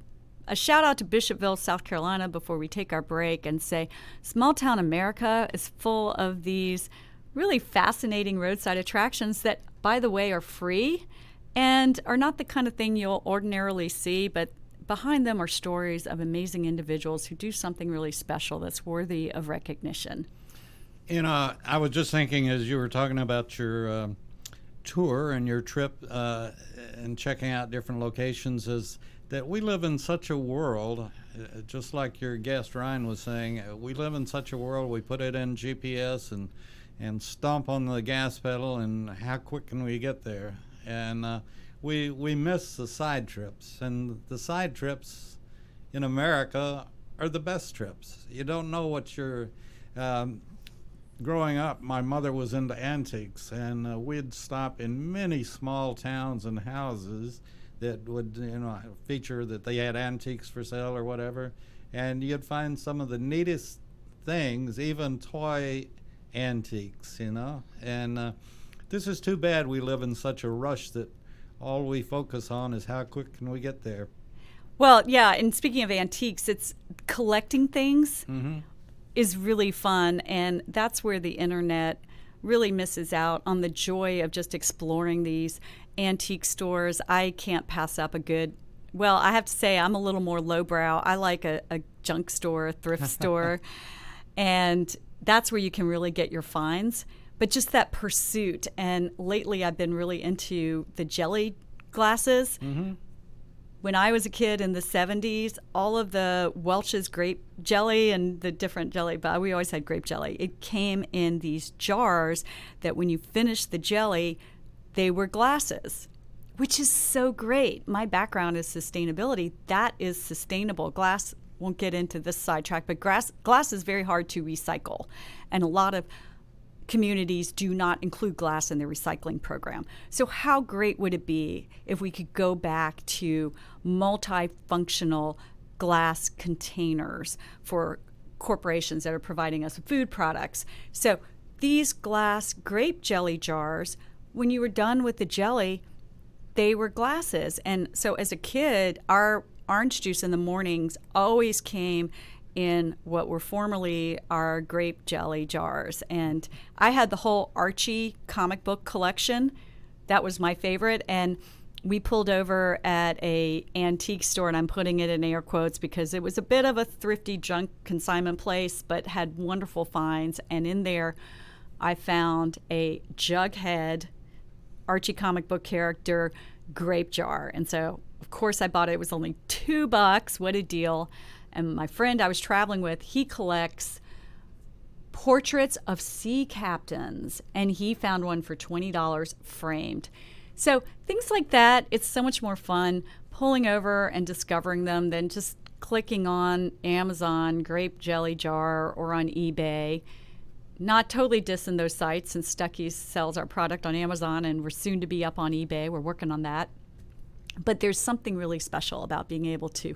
a shout out to Bishopville, South Carolina before we take our break and say small town America is full of these really fascinating roadside attractions that, by the way, are free and are not the kind of thing you'll ordinarily see, but behind them are stories of amazing individuals who do something really special that's worthy of recognition. I was just thinking as you were talking about your tour and your trip and checking out different locations, is that we live in such a world, just like your guest Ryan was saying, we live in such a world, we put it in GPS and stomp on the gas pedal, and how quick can we get there? And we miss the side trips, and the side trips in America are the best trips. You don't know what you're... Growing up, my mother was into antiques, and we'd stop in many small towns and houses that would, feature that they had antiques for sale or whatever, and you'd find some of the neatest things, even toy antiques, and this is too bad we live in such a rush that all we focus on is how quick can we get there. Well, yeah, and speaking of antiques, it's collecting things is really fun, and that's where the internet really misses out on the joy of just exploring these antique stores. I can't pass up a good, well, I have to say I'm a little more lowbrow. I like a junk store, a thrift store, and that's where you can really get your finds. But just that pursuit, and lately I've been really into the jelly glasses. When I was a kid in the 70s, all of the Welch's grape jelly and the different jelly, but we always had grape jelly. It came in these jars that when you finished the jelly, they were glasses, which is so great. My background is sustainability. That is sustainable. Glass, won't get into this sidetrack, but glass is very hard to recycle. And a lot of communities do not include glass in their recycling program. So how great would it be if we could go back to multifunctional glass containers for corporations that are providing us food products? So these glass grape jelly jars, when you were done with the jelly, they were glasses. And so as a kid, our orange juice in the mornings always came in what were formerly our grape jelly jars. And I had the whole Archie comic book collection. That was my favorite. And we pulled over at a antique store, and I'm putting it in air quotes because it was a bit of a thrifty junk consignment place, but had wonderful finds. And in there, I found a Jughead Archie comic book character grape jar. And so, of course, I bought it. It was only $2. What a deal. And my friend I was traveling with, he collects portraits of sea captains, and he found one for $20 framed. So things like that, it's so much more fun pulling over and discovering them than just clicking on Amazon grape jelly jar or on eBay. Not totally dissing those sites, since Stuckey sells our product on Amazon, and we're soon to be up on eBay. We're working on that. But there's something really special about being able to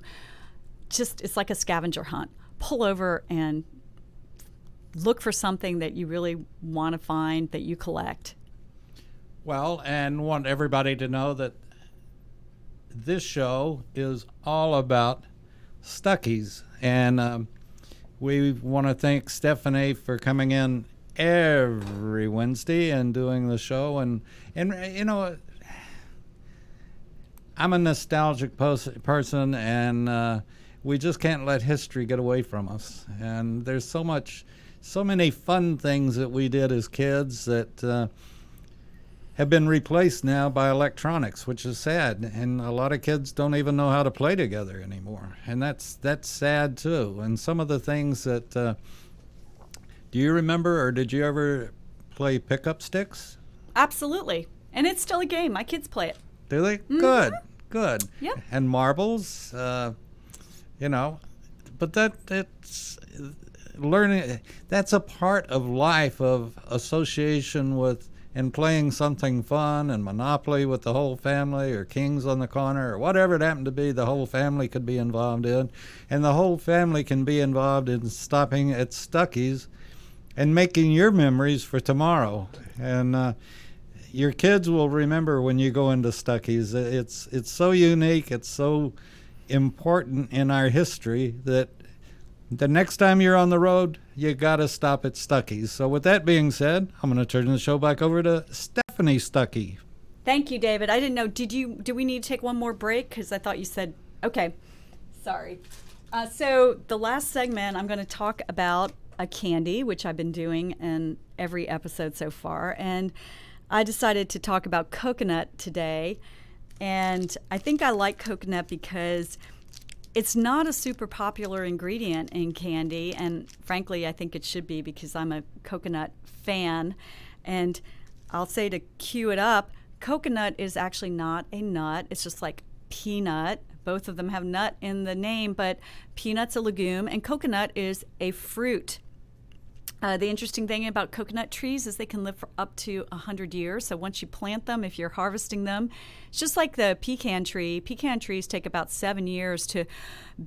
it's like a scavenger hunt. Pull over and look for something that you really want to find that you collect. Well, and want everybody to know that this show is all about Stuckeys. And we want to thank Stephanie for coming in every Wednesday and doing the show. And I'm a nostalgic person, and we just can't let history get away from us. And there's so many fun things that we did as kids that have been replaced now by electronics, which is sad. And a lot of kids don't even know how to play together anymore. And that's sad too. And some of the things that, do you remember, or did you ever play pickup sticks? Absolutely. And it's still a game. My kids play it. Do they? Mm-hmm. Good. Yep. And marbles, but learning, that's a part of life, of association with and playing something fun, and Monopoly with the whole family, or Kings on the Corner, or whatever it happened to be, the whole family could be involved in. And the whole family can be involved in stopping at Stuckey's and making your memories for tomorrow. And your kids will remember when you go into Stuckey's. It's so unique, it's so important in our history that the next time you're on the road, you got to stop at Stuckey's. So with that being said, I'm going to turn the show back over to Stephanie Stuckey. Thank you, David. I didn't know. Do we need to take one more break? Because I thought you said, okay. Sorry. So the last segment, I'm going to talk about a candy, which I've been doing in every episode so far. And I decided to talk about coconut today. And I think I like coconut because it's not a super popular ingredient in candy, and frankly, I think it should be because I'm a coconut fan. And I'll say, to cue it up, coconut is actually not a nut. It's just like peanut. Both of them have nut in the name, but peanut's a legume and coconut is a fruit. The interesting thing about coconut trees is they can live for up to 100 years. So once you plant them, if you're harvesting them, it's just like the pecan tree. Pecan trees take about 7 years to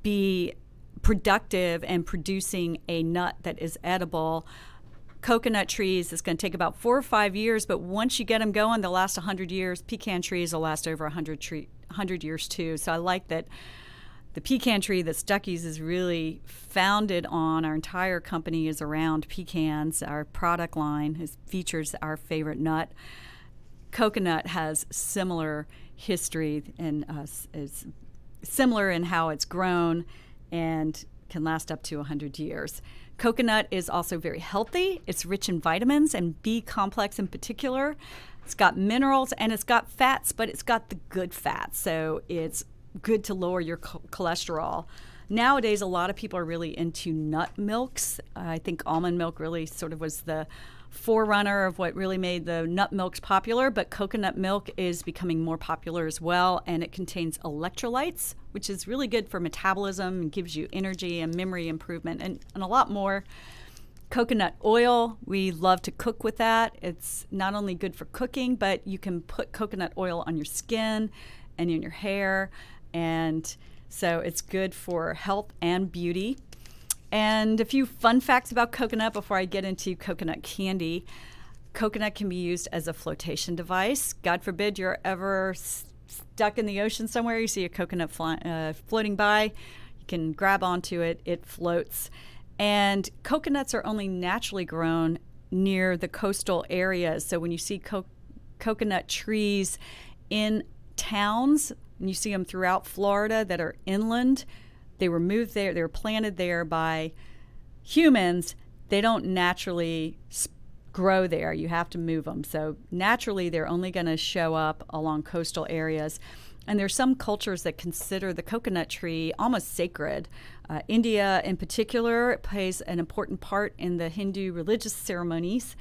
be productive and producing a nut that is edible. Coconut trees is going to take about 4 or 5 years, but once you get them going, they'll last 100 years. Pecan trees will last over 100 years too. So I like that the pecan tree that Stuckey's is really founded on. Our entire company is around pecans. Our product line features our favorite nut. Coconut has similar history and is similar in how it's grown and can last up to 100 years. Coconut is also very healthy. It's rich in vitamins and B complex in particular. It's got minerals and it's got fats, but it's got the good fats. So it's good to lower your cholesterol. Nowadays, a lot of people are really into nut milks. I think almond milk really sort of was the forerunner of what really made the nut milks popular, but coconut milk is becoming more popular as well, and it contains electrolytes, which is really good for metabolism and gives you energy and memory improvement and a lot more. Coconut oil, we love to cook with that. It's not only good for cooking, but you can put coconut oil on your skin and in your hair, and so it's good for health and beauty. And a few fun facts about coconut before I get into coconut candy. Coconut can be used as a flotation device. God forbid you're ever stuck in the ocean somewhere, you see a coconut floating by, you can grab onto it, it floats. And coconuts are only naturally grown near the coastal areas. So when you see coconut trees in towns, and you see them throughout Florida that are inland, they were moved there, they were planted there by humans. They don't naturally grow there. You have to move them. So naturally, they're only going to show up along coastal areas. And there's some cultures that consider the coconut tree almost sacred. India, in particular, plays an important part in the Hindu religious ceremonies,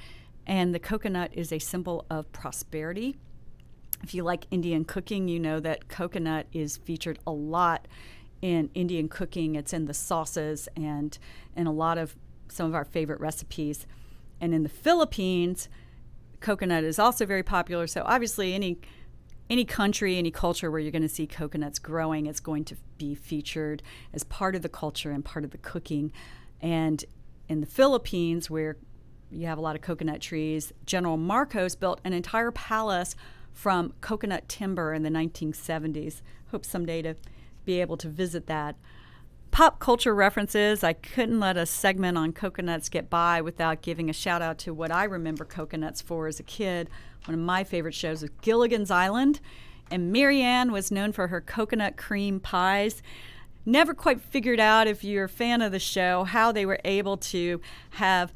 and the coconut is a symbol of prosperity. If you like Indian cooking, you know that coconut is featured a lot in Indian cooking. It's in the sauces and in a lot of some of our favorite recipes. And in the Philippines, coconut is also very popular. So obviously any country, any culture where you're going to see coconuts growing, it's going to be featured as part of the culture and part of the cooking. And in the Philippines, where you have a lot of coconut trees, General Marcos built an entire palace from coconut timber in the 1970s. Hope someday to be able to visit that. Pop culture references. I couldn't let a segment on coconuts get by without giving a shout out to what I remember coconuts for as a kid. One of my favorite shows was Gilligan's Island, and Mary Ann was known for her coconut cream pies. Never quite figured out, if you're a fan of the show, how they were able to have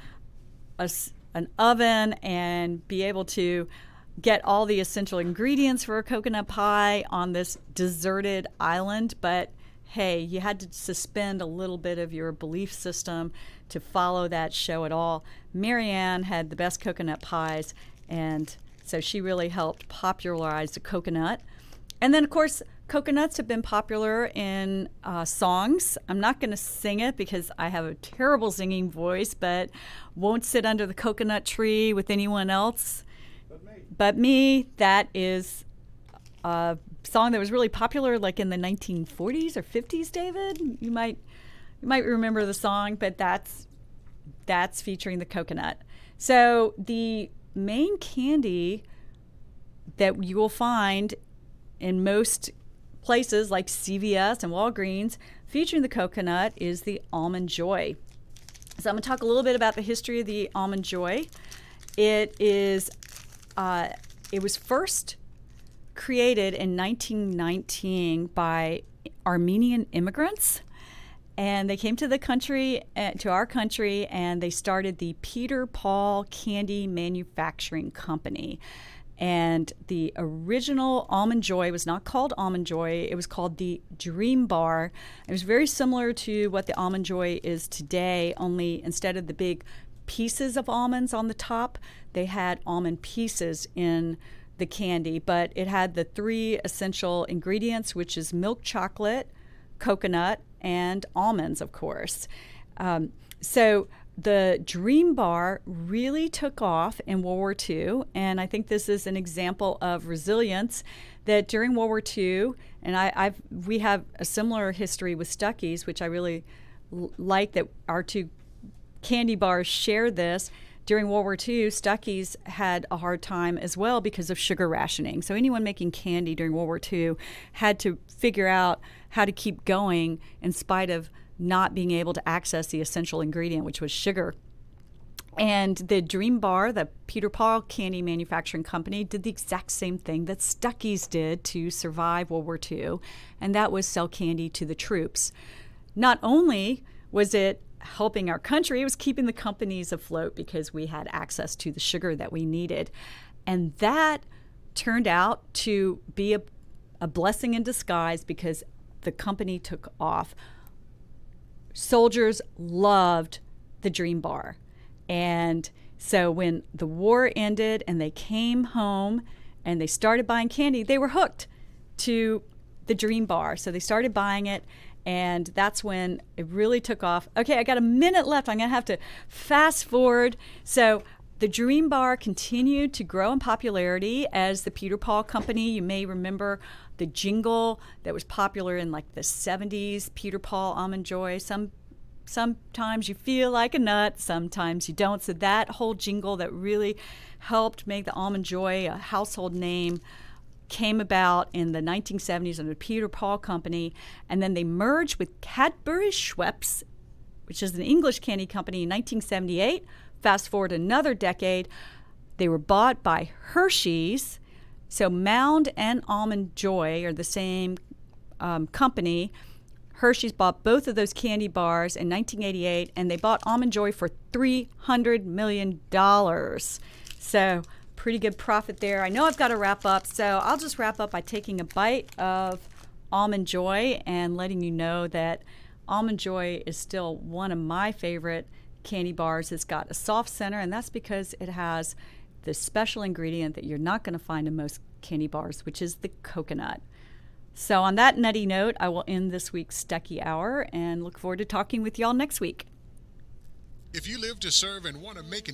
an oven and be able to get all the essential ingredients for a coconut pie on this deserted island. But hey, you had to suspend a little bit of your belief system to follow that show at all. Mary Ann had the best coconut pies, and so she really helped popularize the coconut. And then, of course, Coconuts have been popular in songs. I'm not going to sing it because I have a terrible singing voice, but won't sit under the coconut tree with anyone else but me. That is a song that was really popular like in the 1940s or 50s, David. You might remember the song, but that's featuring the coconut. So the main candy that you will find in most places like CVS and Walgreens featuring the coconut is the Almond Joy. So I'm going to talk a little bit about the history of the Almond Joy. It was first created in 1919 by Armenian immigrants, and they came to the country, to our country, and they started the Peter Paul Candy Manufacturing Company. And the original Almond Joy was not called Almond Joy. It was called the Dream Bar. It was very similar to what the Almond Joy is today, only instead of the big pieces of almonds on the top, they had almond pieces in the candy. But it had the three essential ingredients, which is milk chocolate, coconut, and almonds, of course. So the Dream Bar really took off in World War II, and I think this is an example of resilience that during World War II, and we have a similar history with Stuckey's, which I really like that our two candy bars share this. During World War II, Stuckey's had a hard time as well because of sugar rationing. So anyone making candy during World War II had to figure out how to keep going in spite of not being able to access the essential ingredient, which was sugar. And the Dream Bar, the Peter Paul Candy Manufacturing Company, did the exact same thing that Stuckey's did to survive World War II, and that was sell candy to the troops. Not only was it helping our country, it was keeping the companies afloat because we had access to the sugar that we needed. And that turned out to be a blessing in disguise because the company took off. Soldiers loved the Dream Bar. And so when the war ended and they came home and they started buying candy, they were hooked to the Dream Bar. So they started buying it, and that's when it really took off. Okay, I got a minute left. I'm going to have to fast forward. So the Dream Bar continued to grow in popularity as the Peter Paul Company. You may remember the jingle that was popular in like the 70s, Peter Paul Almond Joy. Sometimes you feel like a nut, sometimes you don't. So that whole jingle that really helped make the Almond Joy a household name came about in the 1970s under the Peter Paul Company. And then they merged with Cadbury Schweppes, which is an English candy company, in 1978. Fast forward another decade, they were bought by Hershey's. So Mound and Almond Joy are the same company. Hershey's bought both of those candy bars in 1988, and they bought Almond Joy for $300 million. So pretty good profit there. I know I've got to wrap up, so I'll just wrap up by taking a bite of Almond Joy and letting you know that Almond Joy is still one of my favorite candy bars. It's got a soft center, and that's because it has the special ingredient that you're not going to find in most candy bars, which is the coconut. So on that nutty note, I will end this week's Stuckey Hour and look forward to talking with y'all next week. If you live to serve and want to make an